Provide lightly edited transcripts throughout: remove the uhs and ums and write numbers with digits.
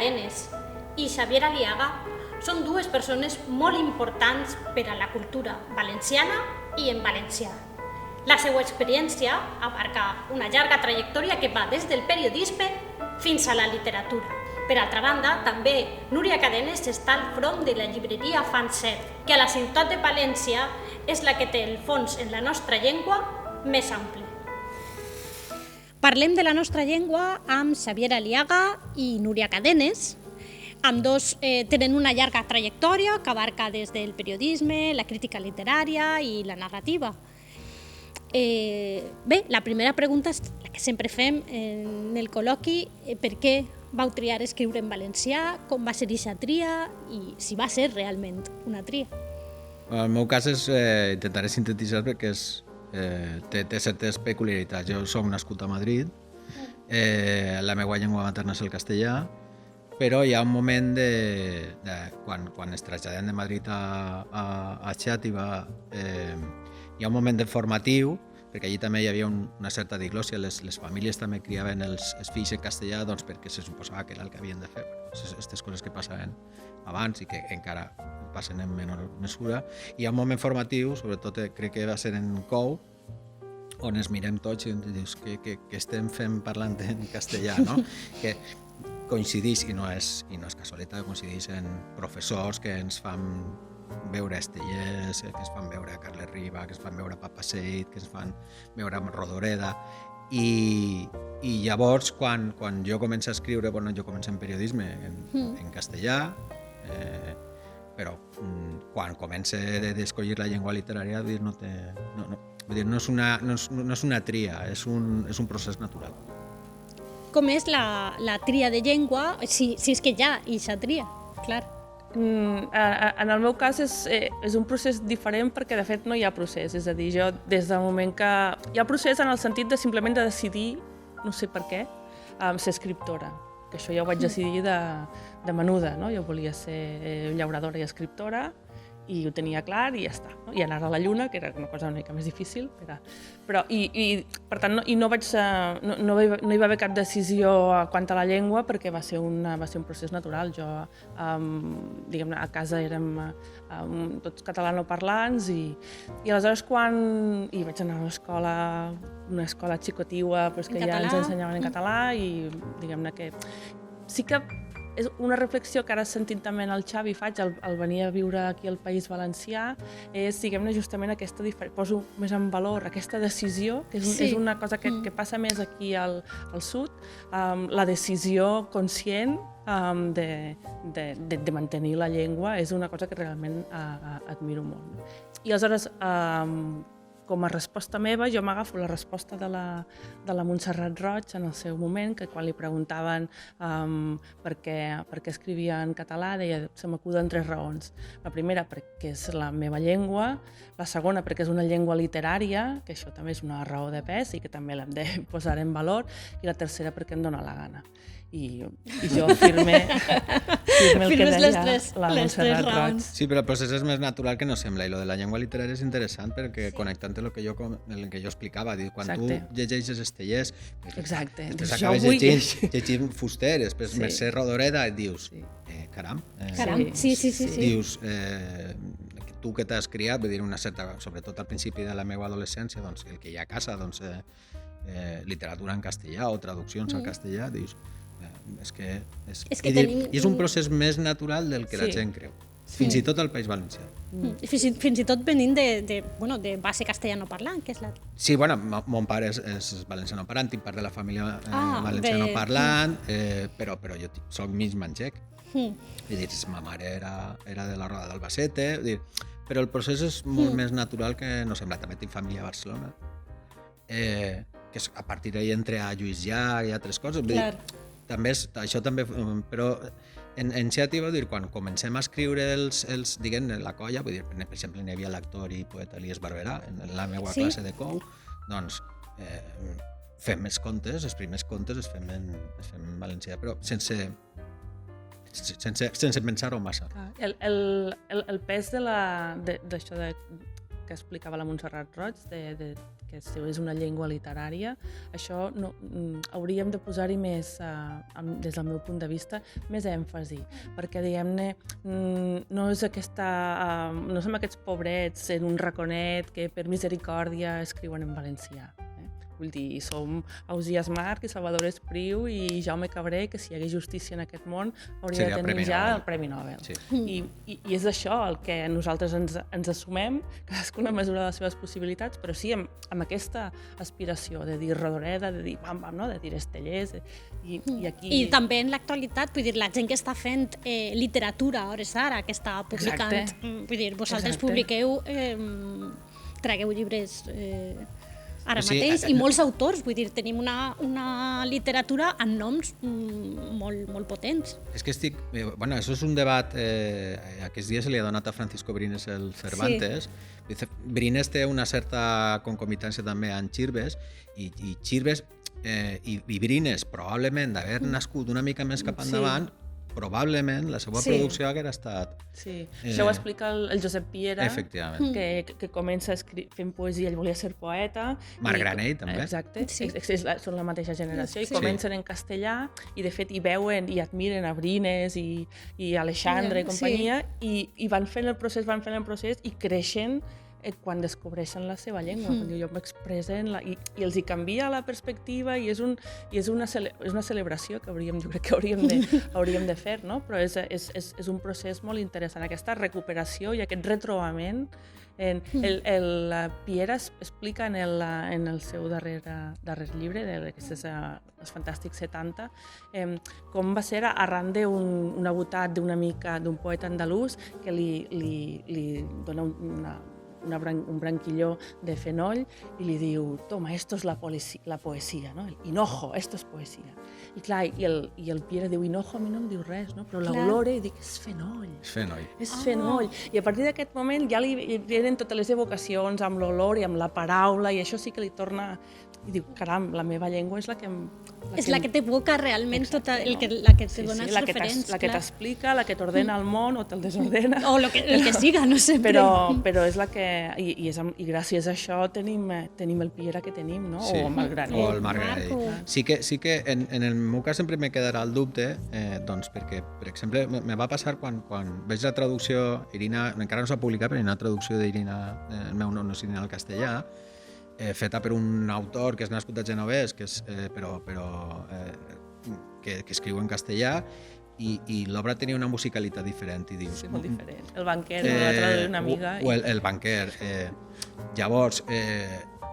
Cadenes i Xavier Aliaga són dues persones molt importants per a la cultura valenciana i en valencià. La seva experiència abarca una llarga trajectòria que va des del periodisme fins a la literatura. Per altra banda, també Núria Cadenes està al front de la llibreria Fanset, que a la ciutat de València és la que té el fons en la nostra llengua més ample. Parlem de la nostra llengua amb Xavier Aliaga i Núria Cadenes. Ambdós tenen una llarga trajectòria que abarca des del periodisme, la crítica literària i la narrativa. Bé, la primera pregunta és la que sempre fem en el col·loqui: per què vau triar escriure en valencià, com va ser aquesta tria i si va ser realment una tria? En el meu cas intentaré sintetitzar perquè té certes peculiaritats. Jo soc nascut a Madrid, la meva llengua materna és el castellà, però hi ha un moment quan es traslladem de Madrid a Xàtiva, hi ha un moment de formatiu, perquè allí també hi havia una certa diglòssia, les famílies també criaven els fills en castellà perquè se suposava que era el que havien de fer. Aquestes coses que passaven abans i que encara passen en menor mesura. Hi ha un moment formatiu, sobretot crec que va ser en COU, on ens mirem tots i dius que estem fent parlant en castellà, no? Que coincideix, i no és casualitat, coincideix en professors que ens fan veure Estellers, que ens fan veure Carles Riba, que ens fan veure Papaseit, que ens fan veure Rodoreda. I llavors, quan jo començo a escriure, jo començo en periodisme en castellà, però quan començo a escollir la llengua literària, no és una tria, és un procés natural. Com és la tria de llengua, si és que hi ha aquesta tria, clar? En el meu cas és un procés diferent perquè de fet no hi ha procés, és a dir, jo des del moment que... Hi ha procés en el sentit de simplement de decidir, no sé per què, ser escriptora, que això ja ho vaig decidir de menuda, no? Jo volia ser llauradora i escriptora i ho tenia clar i ja està, no? I anar a la lluna, que era una cosa una mica més difícil, però per tant no hi va haver cap decisió quant a la llengua perquè va ser un procés natural. Jo, diguem-ne, a casa érem tots catalanoparlants i aleshores quan vaig anar a una escola xicotiua que ja ens ensenyaven en català i diguem-ne que sí que és una reflexió que ara sentint també en el Xavi faig al venir a viure aquí al País Valencià, és, diguem-ne, justament aquesta poso més en valor aquesta decisió, que és una cosa que passa més aquí al sud, la decisió conscient de mantenir la llengua és una cosa que realment admiro molt. I aleshores, com a resposta meva, jo m'agafo la resposta de la Montserrat Roig en el seu moment, que quan li preguntaven per què escrivia en català, deia: se m'acuden 3 raons. La primera, perquè és la meva llengua; la segona, perquè és una llengua literària, que això també és una raó de pes i que també l'hem de posar en valor; i la tercera, perquè em dóna la gana. I jo firme el que deia la Montserrat Roig. Sí, però el procés és més natural que no sembla, i lo de la llengua literària és interessant perquè connectant el que jo explicava, quan tu llegeixes Estellers, després acabes llegint Fuster, després Mercè Rodoreda, et dius, caram, dius, tu que t'has criat, vull dir, una certa, sobretot al principi de la meva adolescència, doncs el que hi ha a casa, doncs literatura en castellà o traduccions al castellà, dius, i és un procés més natural del que la gent creu, fins i tot al País Valencià. Fins i tot venint de base castellanoparlant, que és la... Sí, bueno, mon pare és valencianoparlant, tinc part de la família valencianoparlant, però jo soc mig manxec. Ma mare era de la Roda d'Albacete, però el procés és molt més natural que no sembla. També tinc família a Barcelona, que a partir d'ahir entre a Lluís Llach i altres coses. Això també, però en Xàtiva, quan comencem a escriure la colla, per exemple, hi havia l'actor i poeta Elies Barberà en la meva classe de COU, doncs fem els contes, els primers contes els fem en valencià, però sense pensar-ho massa. El pes d'això que explicava la Montserrat Roig, que és una llengua literària, això hauríem de posar-hi més, des del meu punt de vista, més èmfasi, perquè, diguem-ne, no som aquests pobrets en un raconet que per misericòrdia escriuen en valencià. Vull dir, som Ausiàs March i Salvador Espriu i Jaume Cabré, que si hi hagués justícia en aquest món hauria de tenir ja el Premi Nobel. Sí. I és això el que nosaltres ens assumem, cadascuna a mesura de les seves possibilitats, però sí amb aquesta aspiració de dir Rodoreda, de dir Bam Bam, no? De dir Estellers, i aquí... I també en l'actualitat, vull dir, la gent que està fent literatura a hores d'ara, que està publicant, vull dir, vosaltres publiqueu, tragueu llibres... ara mateix, i molts autors, vull dir, tenim una literatura amb noms molt potents. És que bueno, això és un debat, aquests dies se li ha donat a Francisco Brines el Cervantes. Sí. Brines té una certa concomitància també amb Chirves, i Chirves i Brines, probablement d'haver nascut una mica més cap endavant, probablement la seva producció haguera estat... Sí, això ho explica el Josep Piera, efectivament, que comença fent poesia, ell volia ser poeta. Marc Granell, també. Exacte, són la mateixa generació, i comencen en castellà, i de fet hi veuen i admiren a Brines i Alexandre i companyia, i van fent el procés i creixen quan descobreixen la seva llengua, quan jo m'expressen, i els hi canvia la perspectiva, i és una celebració que jo crec que hauríem de fer, no? Però és un procés molt interessant, aquesta recuperació i aquest retrobament. El Piera explica en el seu darrer llibre, els Fantàstics 70, com va ser arran d'un abotat d'un poeta andalús que li dona un branquilló de fenoll i li diu, toma, esto es la poesía, no? El hinojo, esto es poesía. I clar, i el Piera diu, hinojo a mi no em diu res, no? Però l'olore, dic, és fenoll. És fenoll. I a partir d'aquest moment ja li venen totes les evocacions amb l'olor i amb la paraula, i això sí que li torna... I diu, caram, la meva llengua és la que... És la que t'evoca realment tota la que te dona els referents. La que t'explica, la que t'ordena el món o te'l desordena. O el que siga, no sempre. Però és la que... I gràcies a això tenim el Piera que tenim, no? Sí, o el Marc Granell. O el Marc Granell. Sí que en el meu cas sempre me quedarà el dubte, doncs perquè, per exemple, me va passar quan veig la traducció, Irina, encara no s'ha publicat, però hi ha una traducció d'Irina, el meu nom no és Irina al castellà, feta per un autor que és nascut a Genovès, que escriu en castellà, i l'obra tenia una musicalitat diferent. I dius, sí, molt diferent. El banquer, la traduir una amiga. El banquer. Llavors,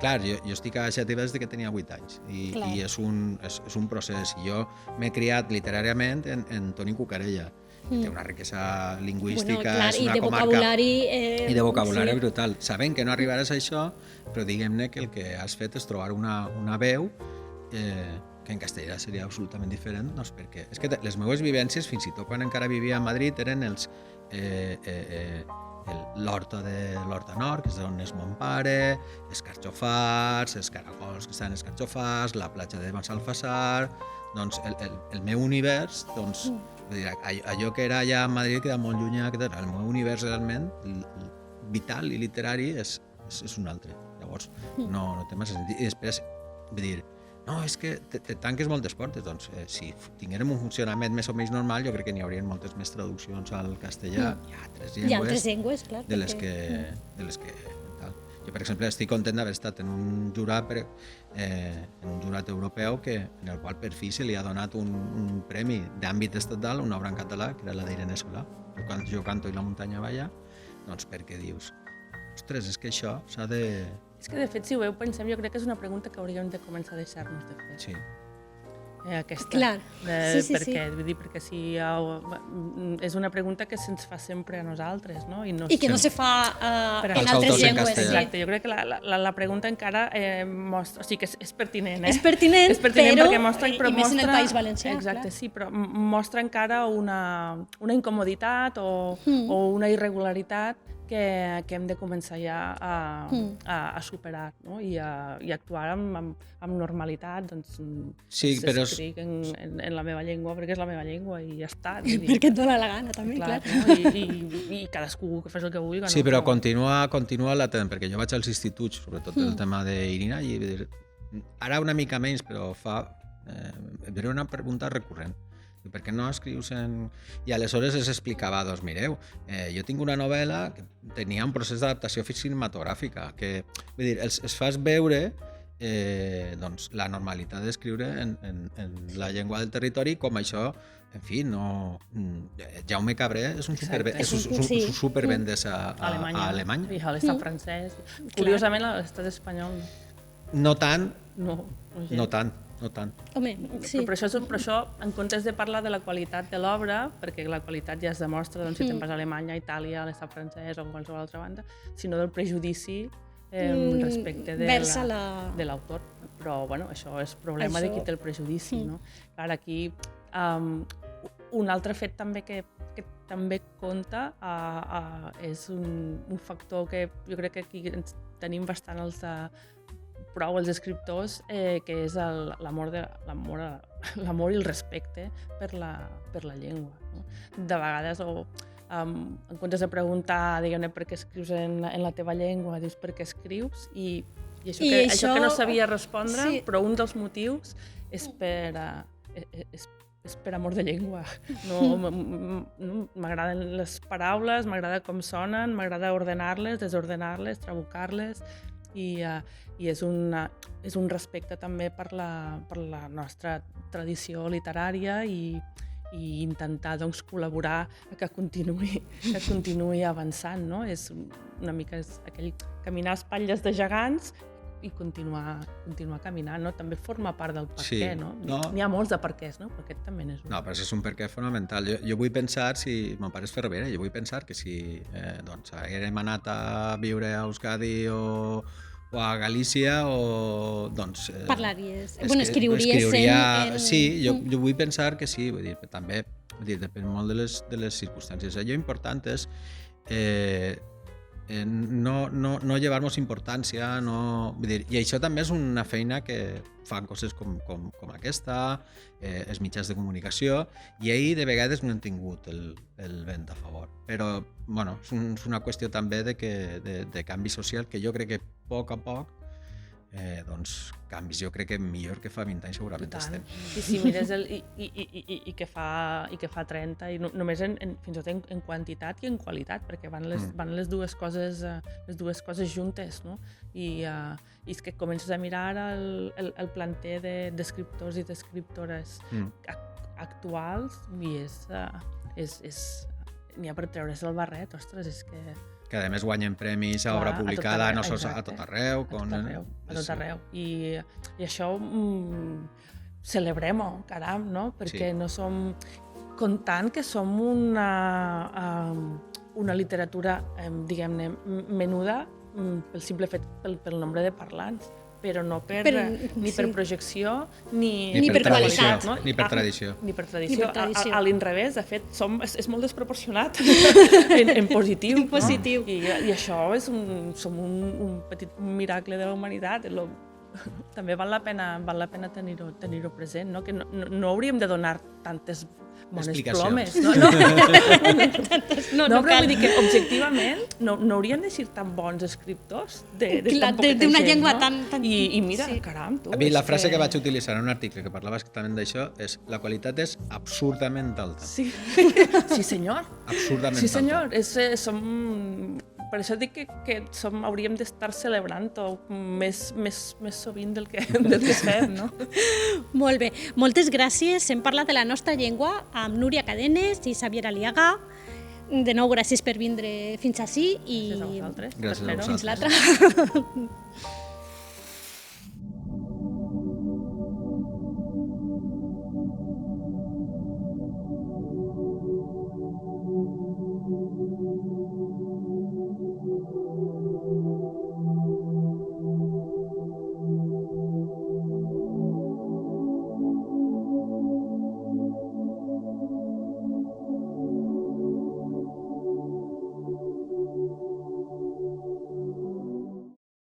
clar, jo estic a Xàtiva des que tenia 8 anys, i és un procés. Jo m'he criat literàriament en Toni Cucarella, que té una riquesa lingüística, és una comarca... I de vocabulari brutal. Sabent que no arribaràs a això, però diguem-ne que el que has fet és trobar una veu que en castellà seria absolutament diferent, doncs perquè és que les meves vivències, fins i tot quan encara vivia a Madrid, eren l'Horta Nord, que és on és mon pare, els carxofars, els caragols que estan escarxofars, la platja de Massalfassar, doncs el meu univers, doncs, allò que era allà a Madrid queda molt lluny, el meu univers realment vital i literari és un altre. Llavors, no té massa sentit. I després, vull dir, no, és que te tanques moltes portes. Doncs, si tinguérem un funcionament més o menys normal, jo crec que n'hi haurien moltes més traduccions al castellà. Hi ha altres llengües, clar. De les que tal. Jo, per exemple, estic content d'haver estat en un jurat europeu en el qual per fi se li ha donat un premi d'àmbit estatal, una obra en català, que era la d'Irene Solà, Jo canto i la muntanya balla, doncs perquè dius, ostres, és que això s'ha de... És que, de fet, si ho pensem, jo crec que és una pregunta que hauríem de començar a deixar-nos de fer. Sí. Aquesta. Clar. Perquè si és una pregunta que se'ns fa sempre a nosaltres, no? I que no se fa en altres llengües. Exacte, jo crec que la pregunta encara mostra... O sigui que és pertinent, És pertinent, però... I més en el País Valencià, exacte, sí, però mostra encara una incomoditat o una irregularitat que hem de començar ja a superar, no? I actuar amb normalitat, doncs, Sí, però escric en la meva llengua perquè és la meva llengua i ja està. Perquè et dóna la gana, també, clar. No? I cadascú que fes el que vulgui. Sí, però continua latent, perquè jo vaig als instituts, sobretot el tema d'Irina, i ara una mica menys, però era una pregunta recurrent. Per què no escrius en... I aleshores es explicava, doncs mireu, jo tinc una novel·la que tenia un procés d'adaptació cinematogràfica, que vull dir, es fas veure doncs, la normalitat d'escriure en la llengua del territori, com això, en fi, no... Jaume Cabré és un supervendès a Alemanya. I a l'estat francès. Curiosament, a l'estat espanyol no tant. No tant. Home, sí. Per això, en comptes de parlar de la qualitat de l'obra, perquè la qualitat ja es demostra si te'n vas a Alemanya, a Itàlia, a l'estat francès o a qualsevol altra banda, sinó del prejudici respecte de l'autor. Però, bueno, això és problema de qui té el prejudici, no? Ara, aquí, un altre fet també que també compta és un factor que jo crec que aquí tenim bastant prou els escriptors, que és l'amor i el respecte per la llengua. No? De vegades, en comptes de preguntar, diguem-ne, per què escrius en la teva llengua, dius per què escrius, i això que no sabia respondre, sí. Però un dels motius és per amor de llengua. M'agraden les paraules, m'agrada com sonen, m'agrada ordenar-les, desordenar-les, trabucar-les, i és un respecte també per la nostra tradició literària i intentar doncs, col·laborar que continuï avançant. No? És una mica aquell caminar a espatlles de gegants i continuar caminant, no? També forma part del perquè, no? N'hi ha molts de perquès, no? Però aquest també n'és un. No, però és un perquè fonamental. Jo vull pensar, si mon pare és ferrera, jo vull pensar que si haguérem anat a viure a Euskadi o a Galícia, doncs... Parlaries, escriuries en... Sí, jo vull pensar que sí, vull dir, també depèn molt de les circumstàncies. Allò important és no llevar-nos importància, vull dir, i això també és una feina que fan coses com aquesta, els mitjans de comunicació, i ahir de vegades no han tingut el vent a favor. Però bueno, és una qüestió també de canvi social que jo crec que a poc doncs canvis, jo crec que millor que fa 20 anys segurament estem. I si mires i que fa 30, i només fins i tot en quantitat i en qualitat, perquè van les dues coses juntes, no? I és que comences a mirar ara el planter d'escriptors i d'escriptores actuals i n'hi ha per treure's el barret, ostres, és que a més guanyen premis a obra publicada no sols a tot arreu. A tot arreu. I això celebrem-ho, caram, no? Perquè no som... Comptant que som una literatura, diguem-ne, menuda pel simple fet, pel nombre de parlants, però no ni per projecció ni per qualitat. No? Ni per tradició. Ni per tradició. A l'inrevés, de fet, és molt desproporcionat en positiu. En positiu. No? I això som un petit miracle de la humanitat. També val la pena tenir-ho present, no? Que no hauríem de donar tantes bones plomes. No, però vull dir que objectivament no haurien de ser tan bons escriptors d'una llengua tan... I mira, caram, tu... A mi la frase que vaig utilitzar en un article que parlava exactament d'això és: la qualitat és absurdament alta. Sí, senyor. Absurdament alta. Sí, senyor. Som... Per això dic que hauríem d'estar celebrant-ho més sovint del que fem, no? Molt bé. Moltes gràcies. Hem parlat de la nostra llengua amb Núria Cadenes i Xavier Aliaga. De nou, gràcies per vindre fins ací. Gràcies a vosaltres. Gràcies a vosaltres. Fins l'altra.